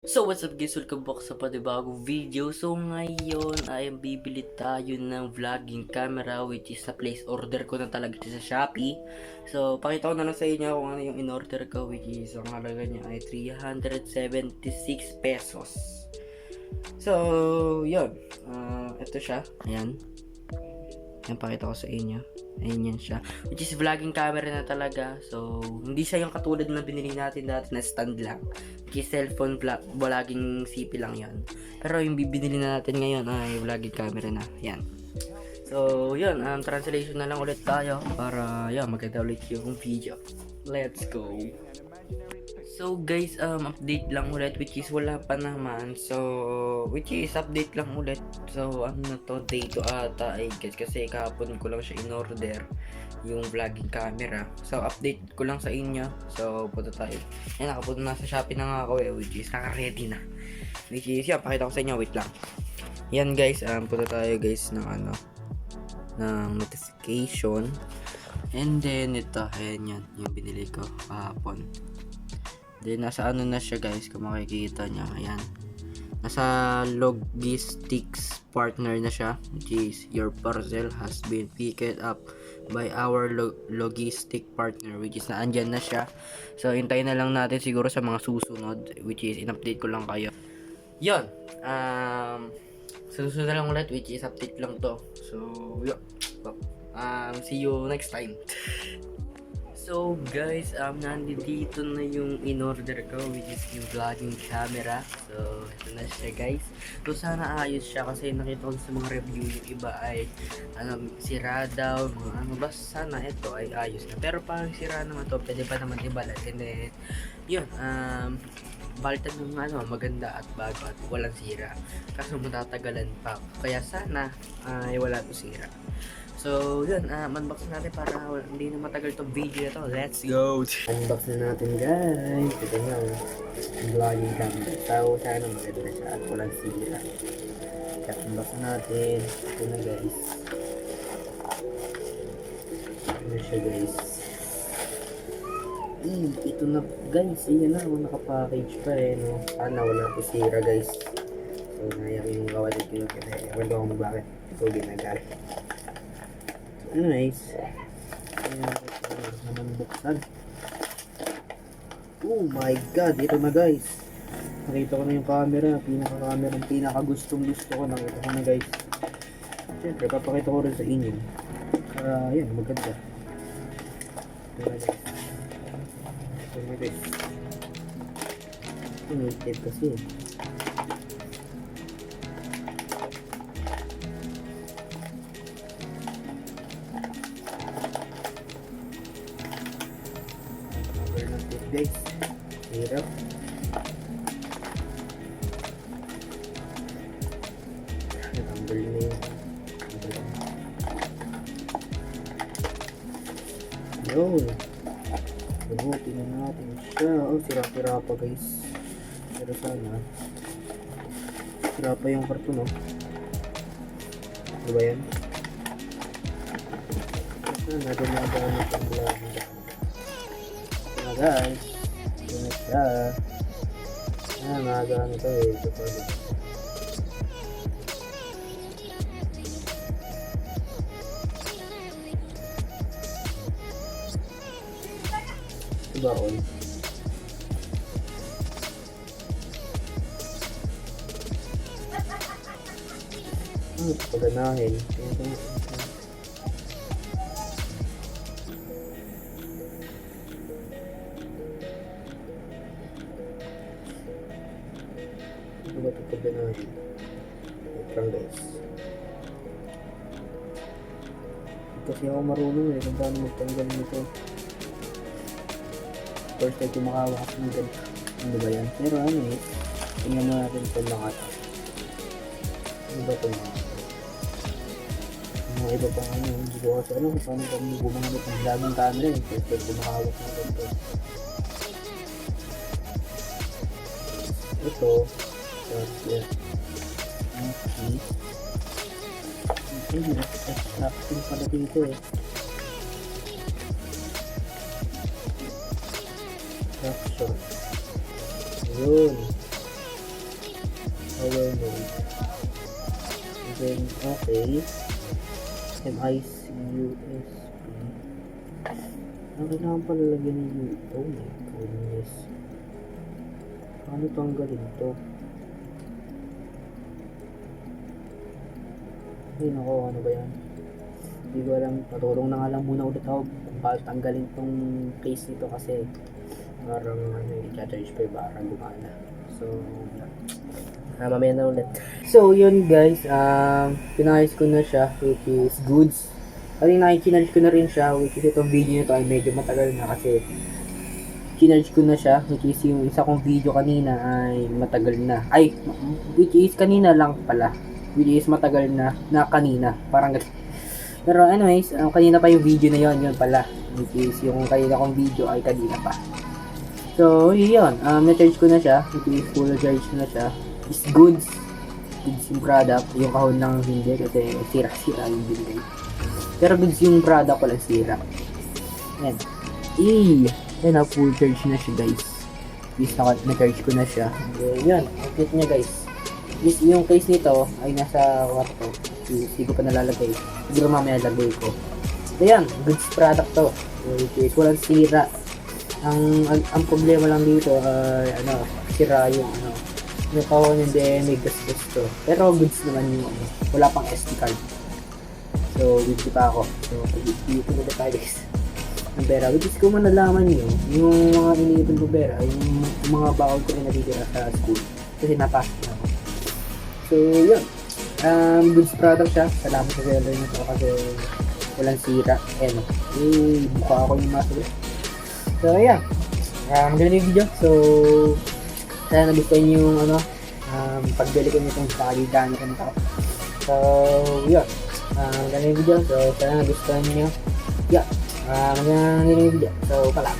So what's up guys, welcome back sa panibagong video. So ngayon ay bibili tayo ng vlogging camera, which is sa place order ko na talaga sa Shopee. So pakita ko na lang sa inyo kung ano yung in-order ko, which is ang halaga niya ay 376 pesos. So yun, ito siya, ayan. Yan, pakita ko sa inyo. Ayan yan siya. Which is vlogging camera na talaga. So, hindi siya yung katulad na binili natin dati na stand lang. Which is cellphone vlogging CP lang yan. Pero yung bibili na natin ngayon ay vlogging camera na. Yan. So, yun. Translation na lang ulit tayo para maganda ulit yung video. Let's go. So guys, update lang ulit, which is wala pa naman. So, which is update lang ulit. So, ano na to, day to ata ay guys, kasi kahapon ko lang siya in-order yung vlogging camera. So, update ko lang sa inyo. So, punta tayo. Yan, nakapunta na sa Shopee na nga ako which is naka-ready na. Which is, pakita ko sa inyo, wait lang. Yan guys, punta tayo guys ng notification. And then, ito, ayan yan, yung binili ko kahapon. Then, nasa ano na siya guys, kung makikita nyo, ayan. Nasa logistics partner na siya, which is your parcel has been picked up by our logistic partner, which is naandyan na siya. So, hintayin na lang natin siguro sa mga susunod, which is in-update ko lang kayo. Yun, susunod na lang ulit, which is update lang to. So, yun. See you next time. So guys, nandito na yung in-order ko, which is yung vlogging camera. So ito na siya guys. So sana ayos siya kasi nakita ko sa mga review yung iba ay sira daw, basta sana ito ay ayos na. Pero parang sira naman to, pwede pa naman ibalat. And then yun, balitan ng maganda at bago at walang sira. Kaso matatagalan pa. Kaya sana ay wala to sira. So, yun, unbox natin para hindi na matagal itong video na to. Let's go! Unbox na natin guys. Ito na, vlogging camera. So, sana maganda siya at walang sira. Kaya unbox natin. Ito na guys. Ito na siya guys. Ito na guys. Ayan na, nakapackage pa no. Sana wala po sira guys. So, naiyak yung kawalit ko. Kasi ewan ko kung bakit ito ginagamit. Nice. Naman buksan. Oh my god, ito na guys. Nakita ko na yung camera, pinaka-camera, pinaka-gustong gusto ko. Nakita ko na guys. Siyempre, papakita ko rin sa inyo. Yan, maganda. Ito na guys. Ito na guys. Ito na tape kasi. Guys, hirap. Natanggal na yun. Yun. Bunutin na natin siya. Oh, sira-sira pa guys. Pero sana sira pa yung karton ano ba yan? Sana dumadaan itong vlogging. Guys, ito na siya. Magaan ito ito pa rin. Ito ba on? Paganahin. Ito ba ito paganahin? Wait lang guys. Kasi ako marunong kung paano magtanggal nito. First time ko makawakas ng ganito. Ano ba yan? Pero tingnan mo natin ito mga ito. Ano ba ito mga ito? Mga iba pang hindi ko kasi kung paano kami gumagamit ng vlogging camera First time ko makahawak ng ganito. Ito. Yeah. Okay. Hindi na extracting pala dito Capture. Yun. power node. And then, okay. MIC USB. Ang kailangan pala lagyan ng oh my goodness. Paano tanggalin to? Ay nako, ano ba yan? Hindi ko alam. Patulong na nga lang muna ulit ako kung paano tanggalin tong case nito kasi parang i-charge pa yung barang gumana. So, mamaya na ulit. So, yun guys. Pinayos ko na siya which is goods. Kanina i-charge ko na rin siya which is itong video nito ay medyo matagal na kasi i-charge ko na siya which is yung isa kong video kanina ay matagal na. Ay, which is kanina lang pala. Which is matagal na kanina. Parang pero anyways, kanina pa yung video na yun pala. Which is yung kanina kong video ay kanina pa. So, yun. Na-charge ko na siya. Which is full charge na siya. Is goods. Goods yung product. Yung kahon lang hindi kasi sira-sira yung binigay. Pero goods yung product ko lang sira. Yan. Yan na full charge na siya guys. Is na-charge ko na siya. Yan. Ang cute niya guys. Yung case nito ay nasa kwarto. Hindi ko pa nalalagay. Siguro mamaya lagay ko. So yan. Goods product to. Which is walang sira. Ang problema lang dito ay sira yung yung kahon hindi may gastos to. Pero goods naman yung wala pang SD card. So goods pa ako. So dito na tayo guys. Ang pera, which is kung manalaman nyo, yung mga iniipon ko pera, yung mga baon ko rin natitira sa school. Kasi napasok na ako. So yun. Goods product siya. Salamat sa seller nito kasi walang sira. Buka ako yung masagot. So, yeah. Ganun yung video. So, sana nagustuhan nyo yung pagbili ko nitong pagkakalitan ko nito. So, yeah. Ganun yung video. So, sana nagustuhan nyo. Yeah. Ganun yung video. So, pala.